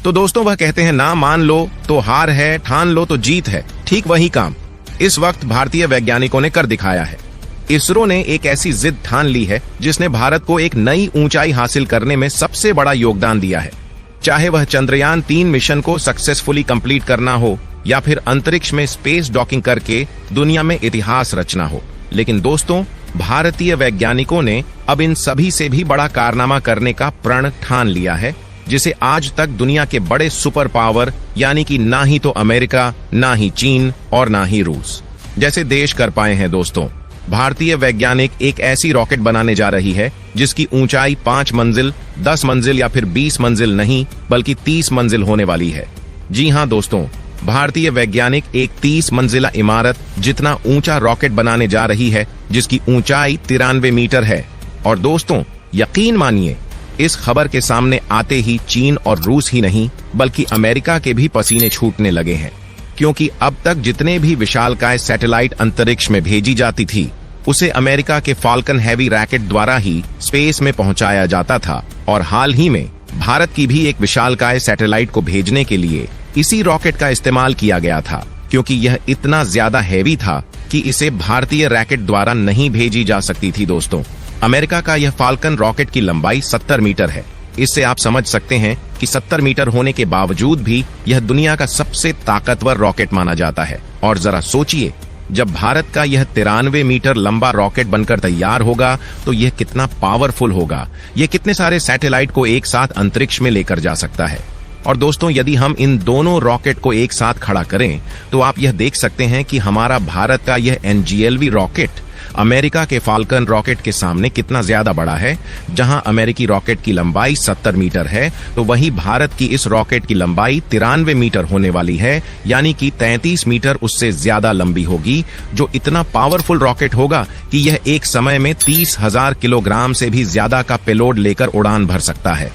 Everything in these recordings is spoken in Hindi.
तो दोस्तों वह कहते हैं ना मान लो तो हार है, ठान लो तो जीत है। ठीक वही काम इस वक्त भारतीय वैज्ञानिकों ने कर दिखाया है। इसरो ने एक ऐसी जिद ठान ली है जिसने भारत को एक नई ऊंचाई हासिल करने में सबसे बड़ा योगदान दिया है। चाहे वह चंद्रयान 3 मिशन को सक्सेसफुली कंप्लीट करना हो या फिर अंतरिक्ष में स्पेस डॉकिंग करके दुनिया में इतिहास रचना हो। लेकिन दोस्तों भारतीय वैज्ञानिकों ने अब इन सभी से भी बड़ा कारनामा करने का प्रण ठान लिया है, जिसे आज तक दुनिया के बड़े सुपर पावर यानी कि ना ही तो अमेरिका, ना ही चीन और ना ही रूस जैसे देश कर पाए हैं। दोस्तों भारतीय वैज्ञानिक एक ऐसी रॉकेट बनाने जा रही है जिसकी ऊंचाई 5 मंजिल, 10 मंजिल या फिर 20 मंजिल नहीं बल्कि 30 मंजिल होने वाली है। जी हाँ दोस्तों, भारतीय वैज्ञानिक एक 30 मंजिला इमारत जितना ऊंचा रॉकेट बनाने जा रही है जिसकी ऊंचाई 93 मीटर है। और दोस्तों यकीन मानिए इस खबर के सामने आते ही चीन और रूस ही नहीं बल्कि अमेरिका के भी पसीने छूटने लगे हैं, क्योंकि अब तक जितने भी विशालकाय सैटेलाइट अंतरिक्ष में भेजी जाती थी उसे अमेरिका के फाल्कन हैवी रॉकेट द्वारा ही स्पेस में पहुंचाया जाता था। और हाल ही में भारत की भी एक विशालकाय सैटेलाइट को भेजने के लिए इसी रॉकेट का इस्तेमाल किया गया था, क्योंकि यह इतना ज्यादा हैवी था कि इसे भारतीय रॉकेट द्वारा नहीं भेजी जा सकती थी। दोस्तों अमेरिका का यह फाल्कन रॉकेट की लंबाई 70 मीटर है। इससे आप समझ सकते हैं कि 70 मीटर होने के बावजूद भी यह दुनिया का सबसे ताकतवर रॉकेट माना जाता है। और जरा सोचिए जब भारत का यह 93 मीटर लंबा रॉकेट बनकर तैयार होगा तो यह कितना पावरफुल होगा, यह कितने सारे सैटेलाइट को एक साथ अंतरिक्ष में लेकर जा सकता है। और दोस्तों यदि हम इन दोनों रॉकेट को एक साथ खड़ा करें तो आप यह देख सकते हैं कि हमारा भारत का यह NGLV रॉकेट अमेरिका के फाल्कन रॉकेट के सामने कितना ज्यादा बड़ा है। जहां अमेरिकी रॉकेट की लंबाई 70 मीटर है तो वहीं भारत की इस रॉकेट की लंबाई 93 मीटर होने वाली है, यानी कि 33 मीटर उससे ज्यादा लंबी होगी, जो इतना पावरफुल रॉकेट होगा कि यह एक समय में 30,000 किलोग्राम से भी ज्यादा का पेलोड लेकर उड़ान भर सकता है।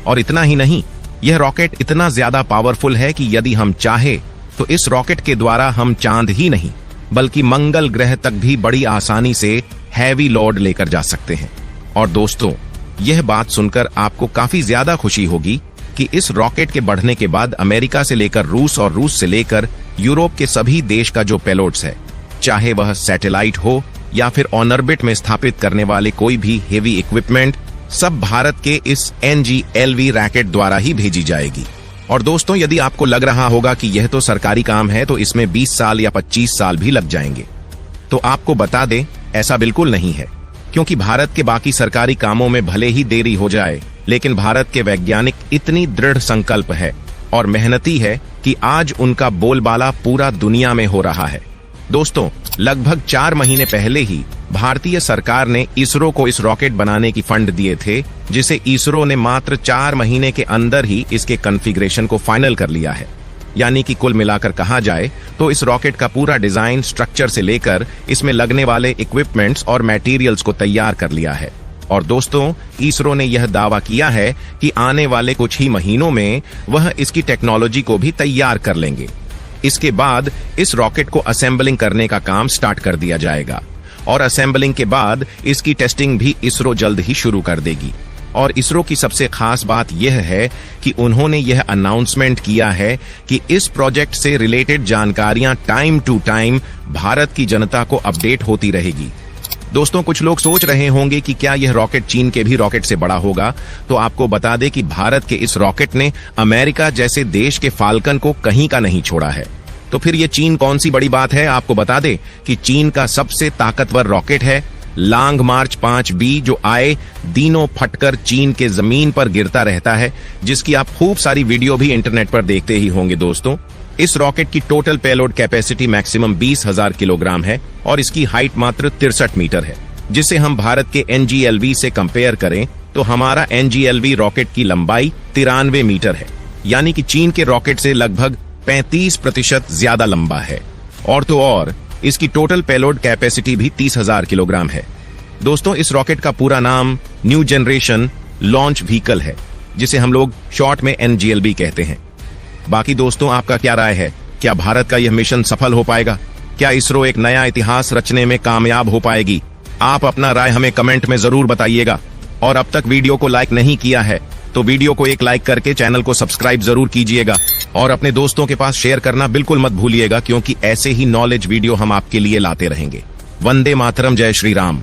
और इतना ही नहीं, यह रॉकेट इतना ज्यादा पावरफुल है कि यदि हम चाहे तो इस रॉकेट के द्वारा हम चांद ही नहीं बल्कि मंगल ग्रह तक भी बड़ी आसानी से हैवी लोड लेकर जा सकते हैं। और दोस्तों यह बात सुनकर आपको काफी ज्यादा खुशी होगी कि इस रॉकेट के बढ़ने के बाद अमेरिका से लेकर रूस और रूस से लेकर यूरोप के सभी देश का जो पेलोड्स है, चाहे वह सैटेलाइट हो या फिर ऑन ऑर्बिट में स्थापित करने वाले कोई भी हेवी इक्विपमेंट, सब भारत के इस NGLV रॉकेट द्वारा ही भेजी जाएगी। और दोस्तों यदि आपको लग रहा होगा कि यह तो सरकारी काम है तो इसमें 20 साल या 25 साल भी लग जाएंगे, तो आपको बता दें ऐसा बिल्कुल नहीं है, क्योंकि भारत के बाकी सरकारी कामों में भले ही देरी हो जाए लेकिन भारत के वैज्ञानिक इतनी दृढ़ संकल्प है और मेहनती है कि आज उनका बोलबाला पूरा दुनिया में हो रहा है। दोस्तों लगभग 4 महीने पहले ही भारतीय सरकार ने इसरो को इस रॉकेट बनाने की फंड दिए थे, जिसे इसरो ने मात्र 4 महीने के अंदर ही इसके कॉन्फ़िगरेशन को फाइनल कर लिया है। यानी कि कुल मिलाकर कहा जाए तो इस रॉकेट का पूरा डिजाइन, स्ट्रक्चर से लेकर इसमें लगने वाले इक्विपमेंट्स और मटेरियल्स को तैयार कर लिया है। और दोस्तों इसरो ने यह दावा किया है कि आने वाले कुछ ही महीनों में वह इसकी टेक्नोलॉजी को भी तैयार कर लेंगे। इसके बाद इस रॉकेट को असेंबलिंग करने का काम स्टार्ट कर दिया जाएगा और असेंबलिंग के बाद इसकी टेस्टिंग भी इसरो जल्द ही शुरू कर देगी। और इसरो की सबसे खास बात यह है कि उन्होंने यह अनाउंसमेंट किया है कि इस प्रोजेक्ट से रिलेटेड जानकारियां टाइम टू टाइम भारत की जनता को अपडेट होती रहेगी। दोस्तों कुछ लोग सोच रहे होंगे कि क्या यह रॉकेट चीन के भी रॉकेट से बड़ा होगा, तो आपको बता दें कि भारत के इस रॉकेट ने अमेरिका जैसे देश के फाल्कन को कहीं का नहीं छोड़ा है। तो फिर ये चीन कौन सी बड़ी बात है। आपको बता दें कि चीन का सबसे ताकतवर रॉकेट है लॉन्ग मार्च 5B, जो आए दिनों फटकर चीन के जमीन पर गिरता रहता है, जिसकी आप खूब सारी वीडियो भी इंटरनेट पर देखते ही होंगे। दोस्तों इस रॉकेट की total payload capacity maximum 20,000 kilogram है और इसकी हाइट मात्र 63 मीटर है। जिसे हम भारत के NGLV से कंपेयर करें तो हमारा NGLV रॉकेट की लंबाई 93 मीटर है, यानी कि चीन के रॉकेट से लगभग 35% ज्यादा लंबा है। और तो और इसकी टोटल पेलोड कैपेसिटी भी 30,000 किलोग्राम है। दोस्तों इस रॉकेट का पूरा नाम न्यू जनरेशन लॉन्च व्हीकल है, जिसे हम लोग शॉर्ट में NGLV कहते हैं। बाकी दोस्तों आपका क्या राय है, क्या भारत का यह मिशन सफल हो पाएगा? क्या इसरो एक नया इतिहास रचने में कामयाब हो पाएगी? आप अपना राय हमें कमेंट में जरूर बताइएगा। और अब तक वीडियो को लाइक नहीं किया है तो वीडियो को एक लाइक करके चैनल को सब्सक्राइब जरूर कीजिएगा और अपने दोस्तों के पास शेयर करना बिल्कुल मत भूलिएगा, क्योंकि ऐसे ही नॉलेज वीडियो हम आपके लिए लाते रहेंगे। वंदे मातरम, जय श्री राम।